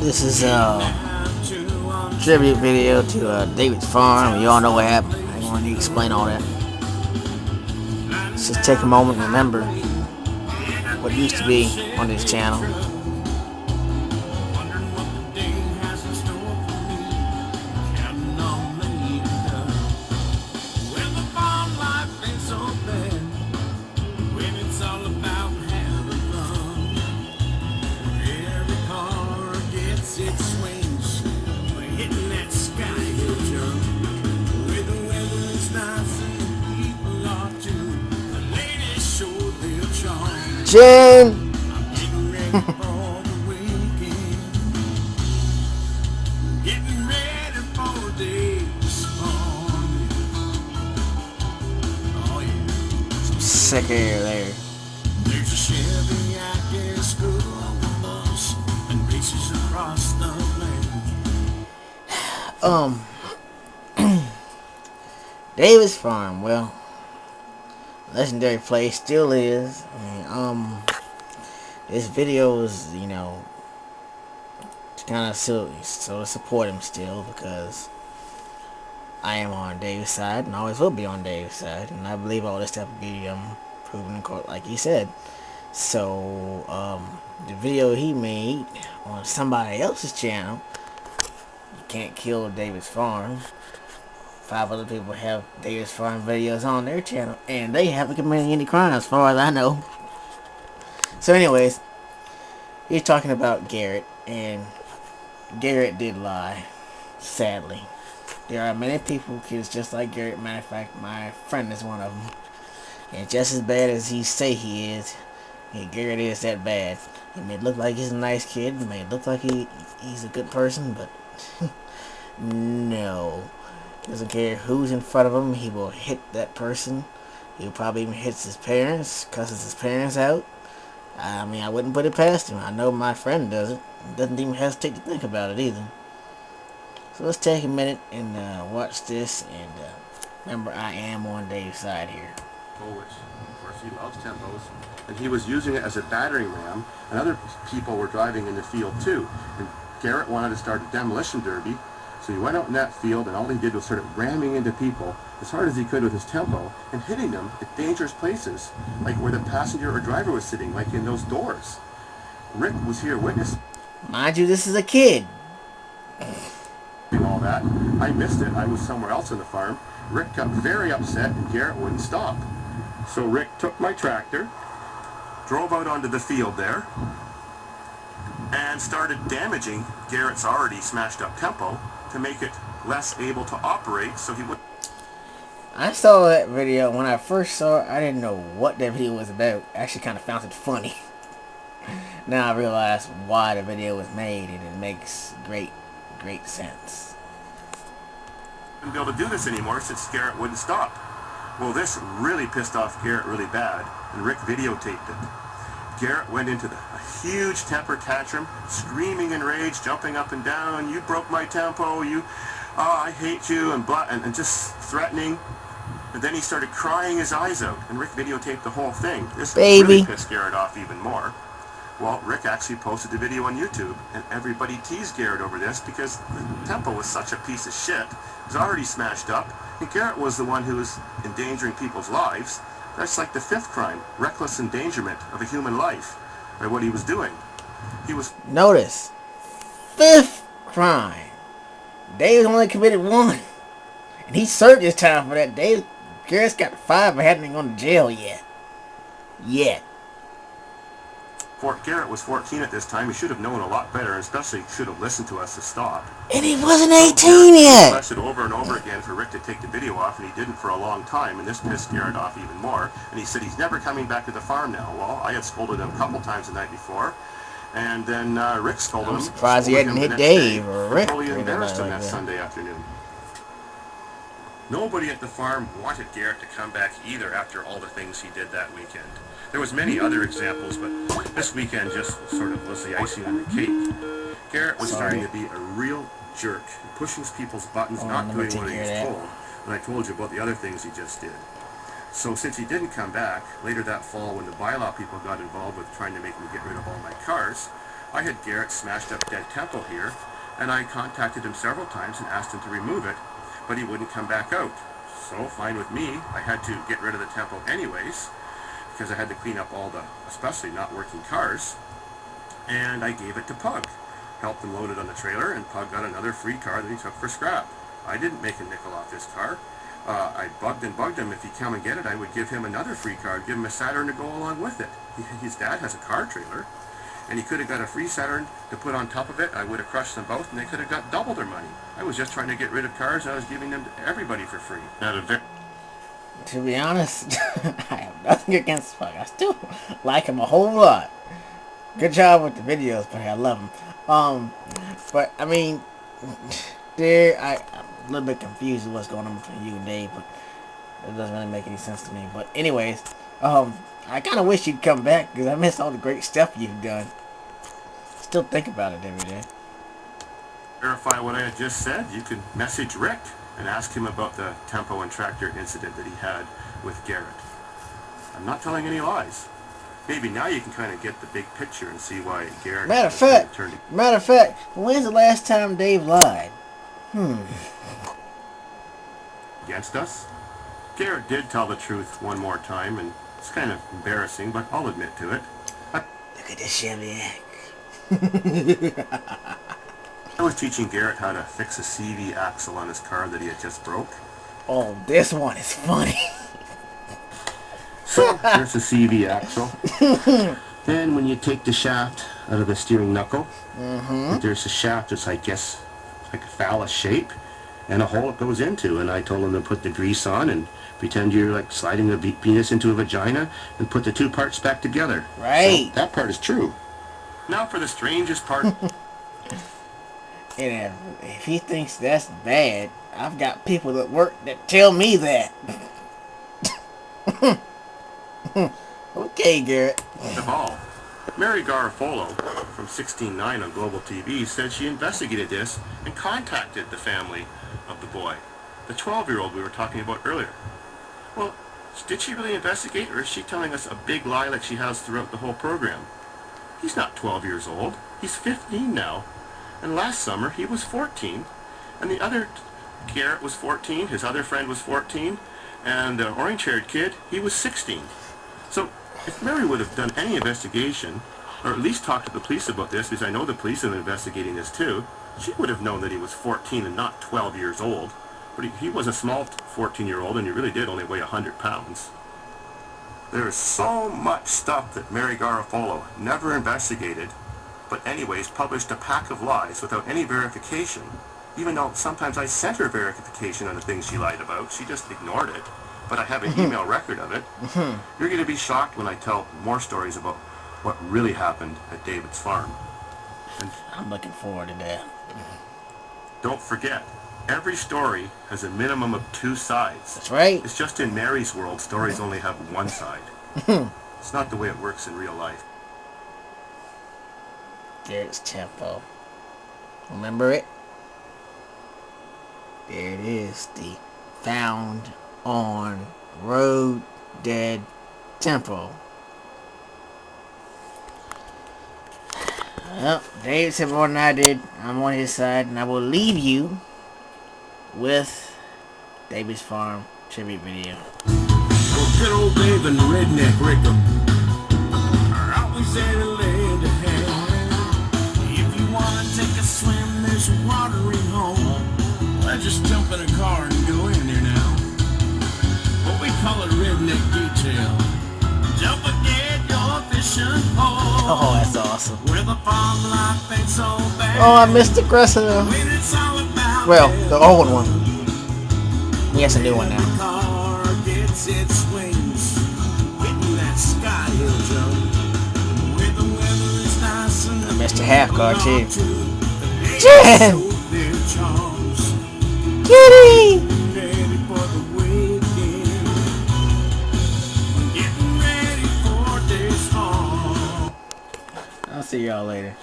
This is a tribute video to Davidsfarm. You all know what happened. I don't want to explain all that. Let's just take a moment and remember what used to be on this channel. Jane! Some sick air there. There's a Chevy out there, school bus, and races across the land. Davidsfarm, well, legendary place still is. This video is, you know, kind of silly, so to support him still, because I am on Dave's side and always will be on Dave's side, and I believe all this stuff will be proven in court, like he said. So the video he made on somebody else's channel, you can't kill Davidsfarm. 5 other people have Davidsfarm videos on their channel, and they haven't committed any crimes as far as I know. So anyways, he's talking about Garrett, and Garrett did lie, sadly. There are many people, kids just like Garrett. Matter of fact, my friend is one of them. And just as bad as he say he is, Garrett is that bad. He may look like he's a nice kid, he may look like he's a good person, but no. He doesn't care who's in front of him, he will hit that person. He'll probably even hit his parents, cusses his parents out. I mean, I wouldn't put it past him. I know my friend does it. Doesn't even hesitate to think about it either. So let's take a minute and watch this, and remember, I am on Dave's side here. Which, of course, he loves tempos, and he was using it as a battering ram, and other people were driving in the field too. And Garrett wanted to start a demolition derby, so he went out in that field, and all he did was sort of ramming into people as hard as he could with his tempo, and hitting them at dangerous places, like where the passenger or driver was sitting, like in those doors. Rick was here witnessing Mind you, this is a kid. All that. I missed it. I was somewhere else on the farm. Rick got very upset, and Garrett wouldn't stop. So Rick took my tractor, drove out onto the field there, and started damaging Garrett's already smashed up tempo to make it less able to operate, so he would. I saw that video. When I first saw it, I didn't know what that video was about. I actually kind of found it funny. Now I realize why the video was made, and it makes great sense. Wouldn't be able to do this anymore since Garrett wouldn't stop. Well, this really pissed off Garrett really bad, and Rick videotaped it. Garrett went into a huge temper tantrum, screaming in rage, jumping up and down. You broke my tempo. I hate you, and just threatening. And then he started crying his eyes out, and Rick videotaped the whole thing. This really pissed Garrett off even more. Well, Rick actually posted the video on YouTube, and everybody teased Garrett over this because the tempo was such a piece of shit. It was already smashed up, and Garrett was the one who was endangering people's lives. That's like the 5th crime, reckless endangerment of a human life, by what he was doing. He was... Notice, 5th crime. Dave only committed 1, and he served his time for that. Garrett's got 5 but hasn't even gone to jail yet. Garrett was 14 at this time. He should have known a lot better, and especially should have listened to us to stop. And he wasn't 18 yet! He requested over and over again for Rick to take the video off, and he didn't for a long time, and this pissed Garrett off even more. And he said he's never coming back to the farm now. Well, I had scolded him a couple times the night before, and then Rick scolded him. I'm surprised he hadn't hit Dave or Rick. Totally embarrassed him that Sunday afternoon. Nobody at the farm wanted Garrett to come back either after all the things he did that weekend. There was many other examples, but this weekend just sort of was the icing on the cake. Garrett was starting to be a real jerk, pushing people's buttons, not doing what he was told. And I told you about the other things he just did. So since he didn't come back, later that fall when the bylaw people got involved with trying to make me get rid of all my cars, I had Garrett smashed up dead temple here, and I contacted him several times and asked him to remove it, but he wouldn't come back out. So fine with me, I had to get rid of the temple anyways, because I had to clean up all the, especially not working cars, and I gave it to Pug. Helped him load it on the trailer, and Pug got another free car that he took for scrap. I didn't make a nickel off this car. I bugged him. If he'd come and get it, I would give him another free car. I'd give him a Saturn to go along with it. His dad has a car trailer, and he could have got a free Saturn to put on top of it. I would have crushed them both, and they could have got double their money. I was just trying to get rid of cars, and I was giving them to everybody for free. To be honest, I have nothing against Pug. I still like him a whole lot. Good job with the videos, but I love him. But I mean, I'm a little bit confused with what's going on between you and Dave, but it doesn't really make any sense to me. But anyways, I kind of wish you'd come back because I miss all the great stuff you've done. Still think about it every day. Verify what I had just said, you can message Rick and ask him about the tempo and tractor incident that he had with Garrett. I'm not telling any lies. Maybe now you can kind of get the big picture and see why Garrett... Matter of fact, when's the last time Dave lied? Against us? Garrett did tell the truth one more time, and it's kind of embarrassing, but I'll admit to it. Look at this Chevy X. I was teaching Garrett how to fix a CV axle on his car that he had just broke. Oh, this one is funny. So, there's the CV axle. Then when you take the shaft out of the steering knuckle, there's a shaft that's, I guess, like a phallus shape, and a hole it goes into. And I told him to put the grease on and pretend you're like sliding the penis into a vagina and put the two parts back together. Right. So that part is true. Now for the strangest part. And if he thinks that's bad, I've got people at work that tell me that. Okay, Garrett. Of all, Mary Garofalo from 16.9 on Global TV said she investigated this and contacted the family of the boy, the 12-year-old we were talking about earlier. Well, did she really investigate, or is she telling us a big lie like she has throughout the whole program? He's not 12 years old. He's 15 now. And last summer, he was 14. And the other, Garrett was 14, his other friend was 14, and the orange-haired kid, he was 16. So, if Mary would have done any investigation, or at least talked to the police about this, because I know the police have been investigating this too, she would have known that he was 14 and not 12 years old. But he was a small 14-year-old, and he really did only weigh 100 pounds. There's so much stuff that Mary Garofalo never investigated, but anyways published a pack of lies without any verification. Even though sometimes I sent her verification on the things she lied about, she just ignored it. But I have an email record of it. You're going to be shocked when I tell more stories about what really happened at Davidsfarm. And I'm looking forward to that. don't forget, every story has a minimum of 2 sides. That's right. It's just in Mary's world, stories only have one side. It's not the way it works in real life. Garrett's tempo. Remember it? There it is. The found on road dead tempo. Well, Dave said more than I did. I'm on his side, and I will leave you with Davidsfarm tribute video. Well, good old Dave and Redneck Rickham are always there to lend a hand. If you want to take a swim, there's watering home. Well, just jump in a car and go in there now. What we call a redneck detail. Don't forget your fishing pole. Oh, that's awesome. Where the farm life ain't so bad. Oh, I missed the Cressida. When it's all about Well, the old one. Yes, a new one now. car gets its wings, hitting that sky hill jump. Where the weather is nice and I missed a half car too. Jen! Kitty! Ready for the weekend. Getting ready for this home. I'll see y'all later.